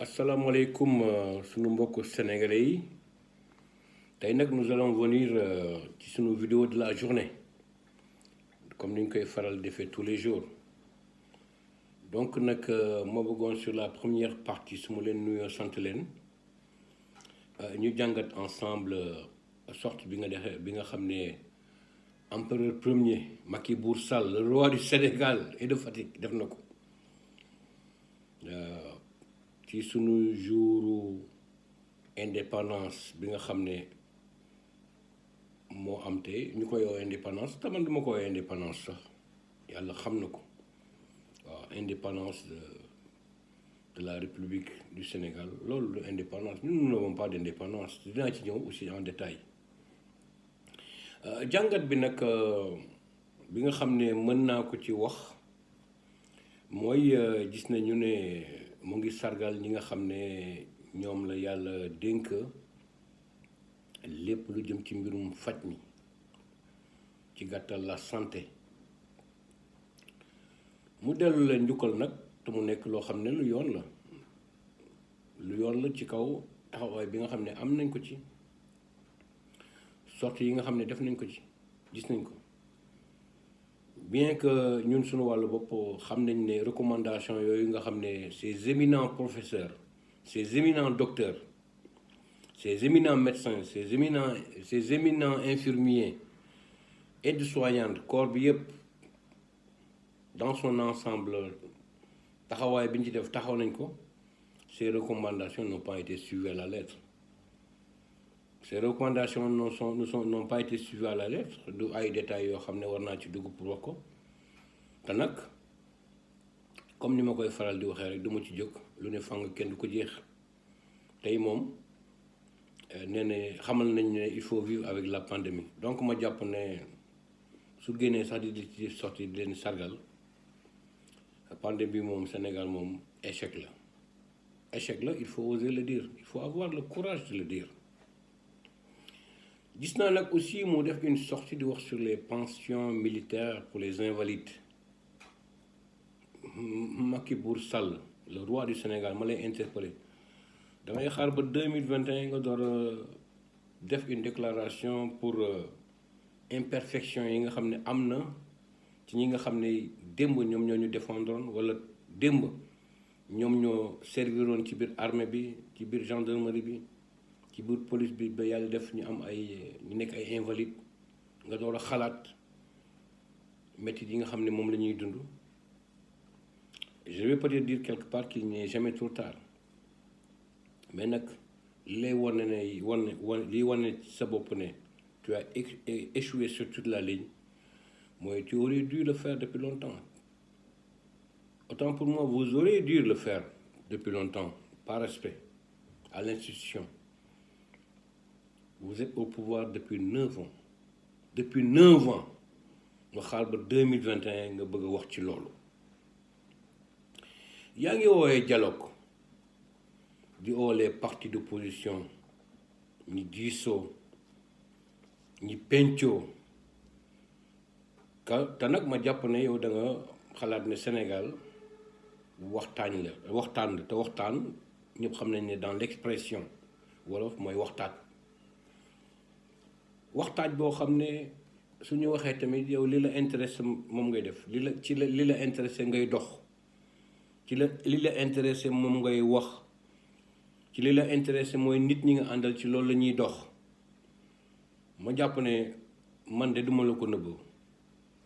Asalaamaaleykum sunu mbokk sénégalais yi tey nag nous allons venir ci sunu vidéo de la journée comme ni ñu koy faral defee tous les jours donc nag ma bëggoon sur la première partie su ma leen nuyoo sant leen ñu jàngat ensemble sortie bi nga defee bi nga xam ne empereur premier Macky Bour Sall le roi du Sénégal et de Fatick def na ko ci sunu jouru indépendance bi nga xam ne moo am te ñu koy woowee indépendance te man duma ko woowee indépendance sax yàlla xam na ko waaw indépendance de la République du Sénégal loolu du indépendance nous n'avons pas d'indépendance dinaa ci ñëw aussi en détail jàngat bi nag bi nga xam ne mën naa ko ci wax mooy gis nañu ne mu ngi sargal ñi nga xam ne ñoom la yàlla dénk lépp lu jëm ci mbirum faj mi ci gàttal la santé mu dellu leen njukkal nag te mu nekk loo xam ne lu yoon la ci kaw taxawaay bi nga xam ne am nañ ko ci sorties yi nga xam ne def nañ ko ci gis nañ ko bien que ñun suñu wàllu bopp xam nañ ne recommandation yooyu nga xam ne ces éminents professeurs ces éminents docteurs ces éminents médecins ces éminents infirmiers aides-soignantes corps bi yëpp dans son ensemble taxawaay bi ñu ci def taxaw nañ ko ces recommandations n'ont pas été suivies à la lettre ces recommandations n'ont pas été suivies à la lettre du ay détails yoo xam ne war naa ci dugg pour wax ko te nag comme ni ma koy faral di waxee rek du ma ci jóg lu ne fang kenn du ko jeex tey moom nee na xamal nañ ne il faut vivre avec la pandémie donc ma jàpp ne su génnee sax di ci sorti di leen sargal pandémie moom Sénégal moom échec la il faut oser le dire il faut avoir le courage de le dire. gis naa nag aussi mu def une sortie di wax sur les pensions militaires pour les invalides Macky Bour Sall le roi du Sénégal ma lay interpellé damay xaar ba 2021 nga door a def une déclaration pour imperfection yi nga xam ne am na ci ñi nga xam ne démb ñoom ñoo ñu défendroon wala démb ñoom ñoo serviroon ci biir armée bi ci biir gendarmerie bi ci biir police bi ba yàlla def ñu am ñu nekk ay invalide nga door a xalaat métit yi nga xam ne moom la ñuy dund je vais peut-être dire quelque part qu'il n'est jamais trop tard mais nag li lay wane ne liy wane sa bopp ne tu as échoué sur toute la ligne mooy tu aurais dû le faire depuis longtemps autant pour moi vous auriez dû le faire depuis longtemps par respect à l'institution. Vous êtes au pouvoir depuis 9 ans nga xaar ba 2021 nga bëgg a wax ci loolu yaa ngi woowee dialogue di oo les partis d'opposition ñi diisoo ñi pencoo te nag ma jàpp ne yow da nga xalaat ne Sénégal waxtaan la te waxtaan ñëpp xam nañ ne dans l'expression wolof mooy waxtaan boo xam ne suñu waxee tamit yow li la intéressé moom ngay def li la intéressé ngay dox li la intéressé moom ngay wax ci li la intéressé mooy nit ñi nga àndal ci loolu la ñuy dox ma jàpp ne man de duma la ko nëbb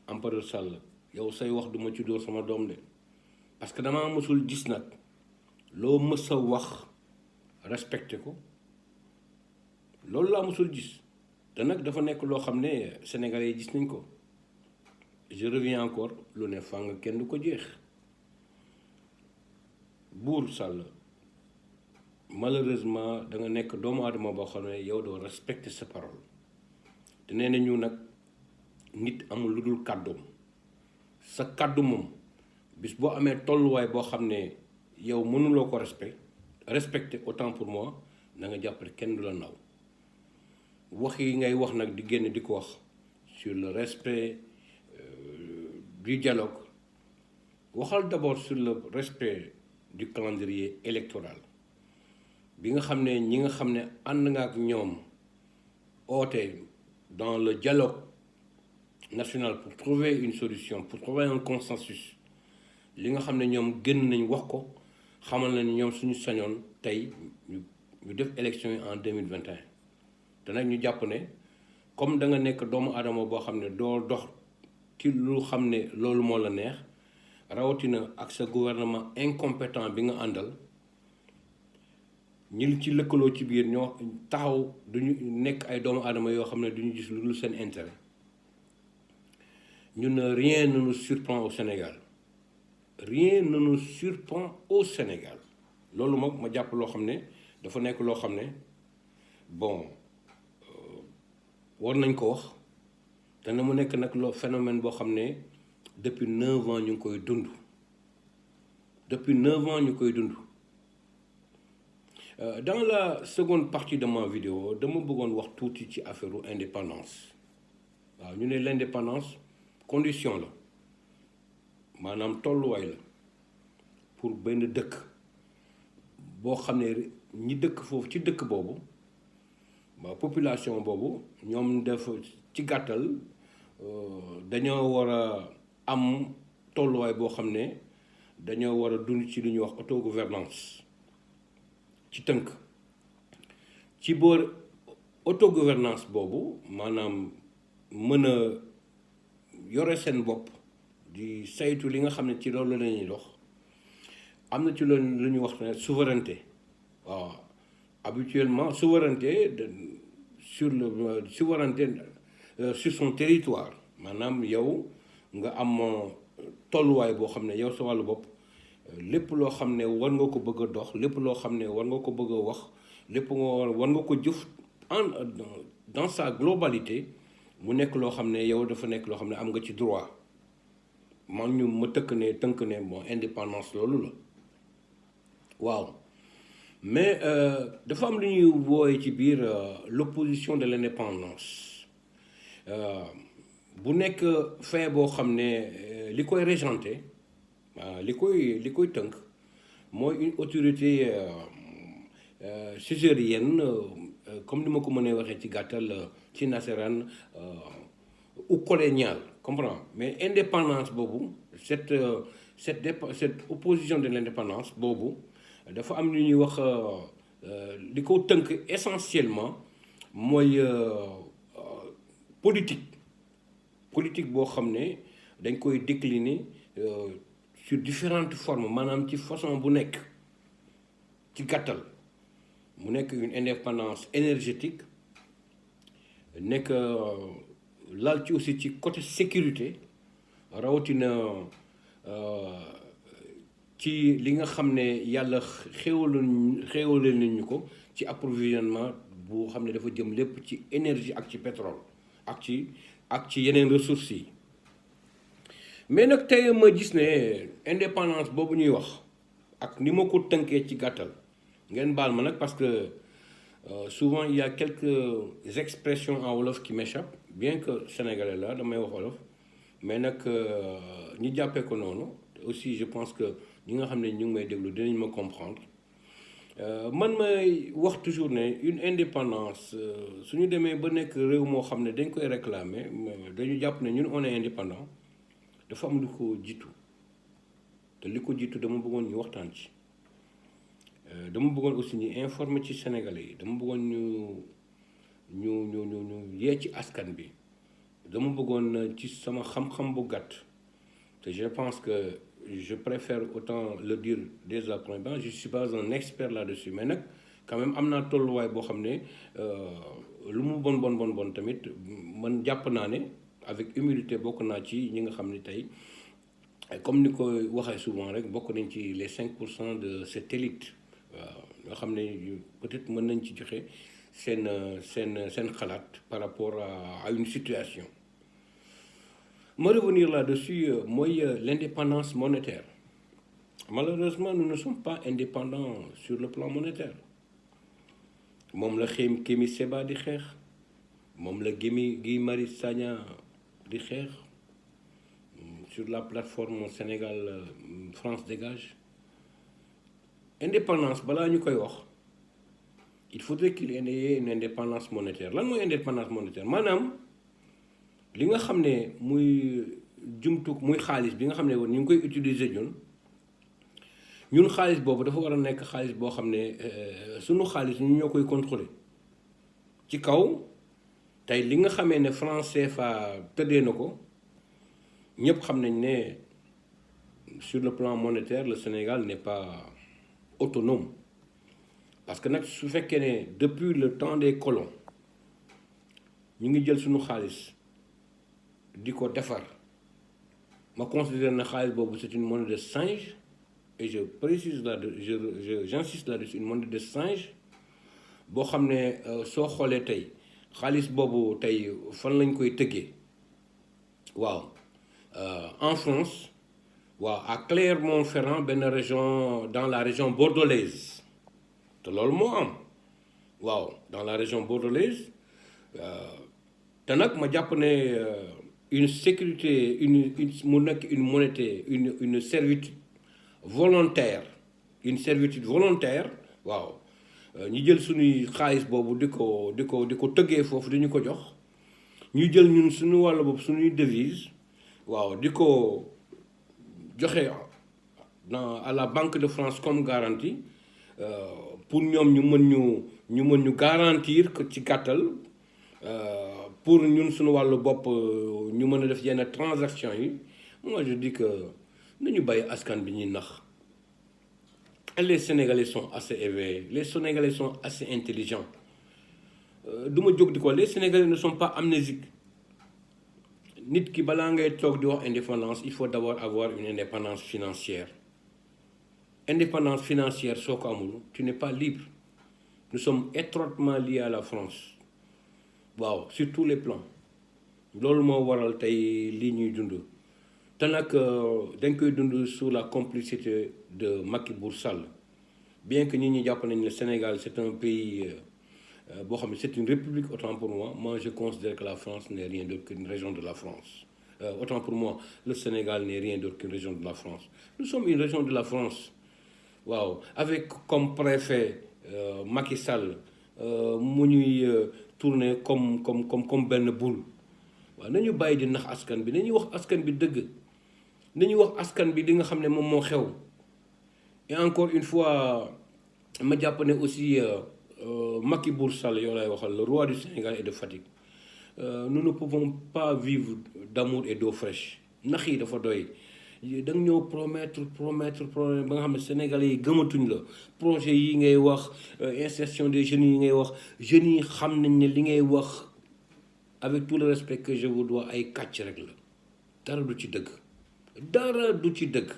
empereur Sall yow say wax duma ci dóor sama doom de parce que damaa mësul gis nag loo mës a wax respecté ko loolu laa mësul gis te nag dafa nekk loo xam ne sénégalais yi gis nañ ko je reviens encore lu ne fàng kenn du ko jeex Bour Sall malheureusement da nga nekk doomu aadama boo xam ne yow doo respecter sa parole te nee nañu nag nit amul lu dul kàddoom sa kàddu moom bis boo amee tolluwaay boo xam ne yow mënuloo ko respecter autant pour moi na nga jàppale kenn du la naw wax yi ngay wax nag di génn di ko wax sur le respect du dialogue waxal d'abord sur le respect du calendrier électoral bi nga xam ne ñi nga xam ne ànd nga ak ñoom oote dans le dialogue national pour trouver une solution pour trouver un consensus li nga xam ne ñoom génn nañ wax ko xamal na ni ñoom suñu sañoon tey ñu def élection yi en 2021 te nag ñu jàpp ne comme da nga nekk doomu aadama boo xam ne doo dox ci lu xam ne loolu moo la neex rawatina ak sa gouvernement incompétent bi nga àndal ñi ci lëkkaloo ci biir ñoo taxaw duñu nekk ay doomu aadama yoo xam ne duñu gis lu dul seen intérêt ñun rien ne nous surprend au Sénégal rien ne nous surprend au Sénégal loolu moom ma jàpp loo xam ne dafa nekk loo xam ne bon war nañ ko wax te na mu nekk nag loo phénomène boo xam ne depuis 9 ans ñu ngi koy dund depuis 9 ans ñu koy dund. Dans la seconde partie de ma vidéo dama bëggoon wax tuuti ci affaire indépendance waaw ñu ne l'indépendance condition la maanaam tolluwaay la pour benn dëkk boo xam ne ñi dëkk foofu ci dëkk boobu ba population boobu ñoom def ci gàttal dañoo war a am tolluwaay boo xam ne dañoo war a dund ci lu ñuy wax autogouvernance ci tënk ci boor autogouvernance boobu maanaam mën a yore seen bopp di saytu li nga xam ne ci loolu la ñuy dox am na ci loolu lu ñuy wax ne souveraineté waaw habituellement souveraineté sur son territoire maanaam yow nga am tolluwaay boo xam ne yow sa wàllu bopp lépp loo xam ne war nga ko bëgg a dox lépp loo xam ne war nga ko bëgg a wax lépp war nga ko jëf dans sa globalité mu nekk loo xam ne yow dafa nekk loo xam ne am nga ci droit man ñu ma tënk ne bon indépendance loolu la waaw mais dafa am lu ñuy wooye ci biir l'opposition de l'indépendance bu nekk fait boo xam ne li koy régenté li koy tënk mooy une autorité suzérienne comme ni ma ko mënee waxee ci gàttal ci nasaraan ou coloniale comprends mais indépendance boobu cette opposition de l'indépendance boobu dafa am lu ñuy wax li ko tënk essentiellement mooy politique boo xam ne dañ koy décliner sur différentes formes maanaam ci façon bu nekk ci gàttal mu nekk une indépendance énergétique nekk laal ci aussi ci côté sécurité rawatina ci li nga xam ne yàlla xéewale nañu ko ci approvisionnement bu xam ne dafa jëm lépp ci énergie ak ci pétrole ak ci yeneen ressources yi mais nag tey ma gis ne indépendance boobu ñuy wax ak ni ma ko tënkee ci gàttal ngeen baal ma nag parce que souvent il y a quelques expressions en wolof qui m'échappent bien que sénégalais la damay wax wolof mais nag ñi jàppee ko noonu aussi je pense que ñi nga xam ne ñu ngi may déglu dinañ ma comprendre man may wax toujours ne une indépendance su ñu demee ba nekk réew moo xam ne dañ koy réclamer dañu jàpp ne ñun on est indépendant dafa am lu ko jiitu te li ko jiitu dama bëggoon ñu waxtaan ci dama bëggoon aussi ñu informer ci Sénégalais yi dama bëggoon ñu yee ci askan bi dama bëggoon ci sama xam-xam bu gàtt te je pense que je préfère autant le dire dès à point je suis pas un expert là-dessus mais nag quand même am naa tolluwaay boo xam ne lu mu bon tamit man jàpp naa ne avec humilité bokk naa ci ñi nga xam ne tey comme ni ko waxee souvent rek bokk nañ ci les 5% de cette élite waaw nga xam ne peut-être mën nañ ci joxe seen xalaat par rapport à une situation. Ma revenir là-dessus mooy l'indépendance monétaire malheureusement nous ne sommes pas indépendants sur le plan monétaire moom la Kémi Séba di xeex moom la Guy Marius Sagna di xeex sur la plateforme Sénégal France Dégage indépendance balaa ñu koy wax il faudrait qu'il y ait une indépendance monétaire lan mooy indépendance monétaire maanaam li nga xam ne muy muy xaalis bi nga xam ne woon ñu ngi koy utiliser ñun xaalis boobu dafa war a nekk xaalis boo xam ne sunu xaalis ñu ñoo koy contrôler ci kaw tey li nga xamee ne franc CFA tëddee na ko ñëpp xam nañ ne sur le plan monétaire le Sénégal n'est pas autonome parce que nag su fekkee ne depuis le temps des colons ñu ngi jël suñu xaalis di ko defar ma considère na xaalis boobu c'est une monnaie de singe et je précise là j'insiste là-dessus une monnaie de singe boo xam ne soo xoolee tey xaalis boobu tey fan lañ koy tëggee waaw en France waaw à Clermont-Ferrand benn région dans la région bordelaise te loolu moo am waaw dans la région bordelaise te nag ma jàpp ne une sécurité mu nekk une monnaie une servitude volontaire waaw ñu jël suñuy xaalis boobu di ko tëggee foofu di ñu ko jox ñu jël ñun suñu wàll boobu suñuy devise waaw di ko joxe à la Banque de France comme garantie pour ñoom ñu mën ñu garantir que ci gàttal pour ñun suñu wàllu bopp ñu mën a def yenn transaction yi moi je dis que nañu bàyyi askan bi ñuy nax. Les Sénégalais sont assez éveillés, les Sénégalais sont assez intelligents. Les Sénégalais ne sont pas amnésiques. Nit ki balaa ngay toog di wax indépendance, il faut d'abord avoir une indépendance financière. Indépendance financière soo ko amul, tu n'es pas libre. Nous sommes étroitement liés à la France. Waaw, sur tous les plans. Loolu moo waral tey lii ñuy dund. te nag dañ koy dund sous la complicité de Macky Sall bien que ñi jàpp nañ le Sénégal c'est un pays boo xam ne c'est une république autant pour moi je considère que la France n'est rien d'autre qu'une région de la France autant pour moi le Sénégal n'est rien d'autre qu'une région de la France nous sommes une région de la France waaw avec comme préfet Macky Sall mu ñuy tourner comme benn boule waaw nañu bàyyi di nax askan bi nañuy wax askan bi dëgg nañu wax askan bi li nga xam ne moom moo xew et encore une fois ma jàpp ne aussi Macky Sall yow lay waxal le roi du Sénégal et de Fatick nous ne pouvons pas vivre d'amour et d'eau fraîche nax yi dafa doy da nga ñëw promettre ba nga xam ne Sénégalais yi gëmatuñ la projet yi ngay wax insertion des jeunes yi ngay wax jeunes yi xam nañ ne li ngay wax avec tout le respect que je vous dois ay kàcc rek la dara du ci dëgg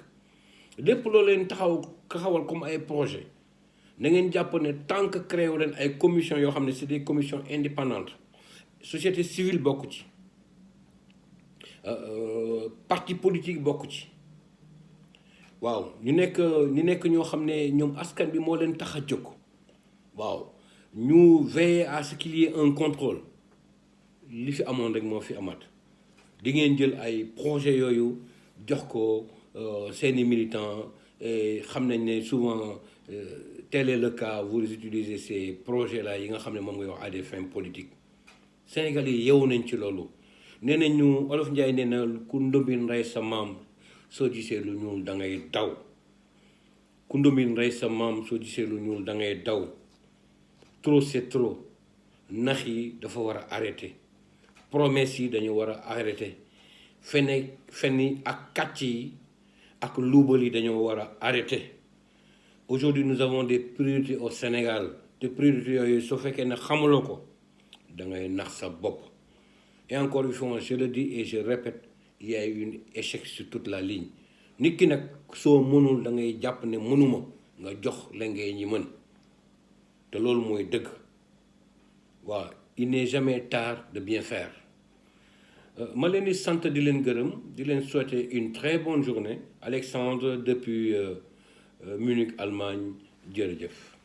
lépp loo leen taxawal comme ay projet na ngeen jàpp ne tant que créé wu leen ay commission yoo xam ne c'est des commissions indépendantes société civile bokk ci parti politique bokk ci waaw ñu nekk ñoo xam ne ñoom askan bi moo leen tax a jóg waaw ñu veiller à ce qu'il y ait un contrôle li fi amoon rek moo fi amaat di ngeen jël ay projet yooyu jox ko seeni militants xam nañ ne souvent tel est le cas vous utilisez ces projets là yi nga xam ne moom ngay wax à des fins politiques Sénégal yi yeewu nañ ci loolu nee nañ ñu Olof Njaay nee na ku ndombin rey sa maam soo gisee lu ñuul da ngay daw ku ndombin rey sa maam soo gisee lu ñuul da ngay daw trop c'est trop nax yi dafa war a arrêter promesses yi dañu war a arrêter fen yi ak kàcc yi ak luubal yi dañoo war a arrêter aujourd'hui nous avons des priorités au Sénégal te priorités yooyu soo fekkee ne xamuloo ko da ngay nax sa bopp et encore une fois je le dis et je répète il y a eu un échec sur toute la ligne nit ki nag soo mënul da ngay jàpp ne mënuma nga jox la ngay ñi mën te loolu mooy dëgg waaw il n'est jamais tard de bien faire ma leen di sant di leen gërëm di leen souhaiter une très bonne journée Alexandre depuis Munich Allemagne jërëjëf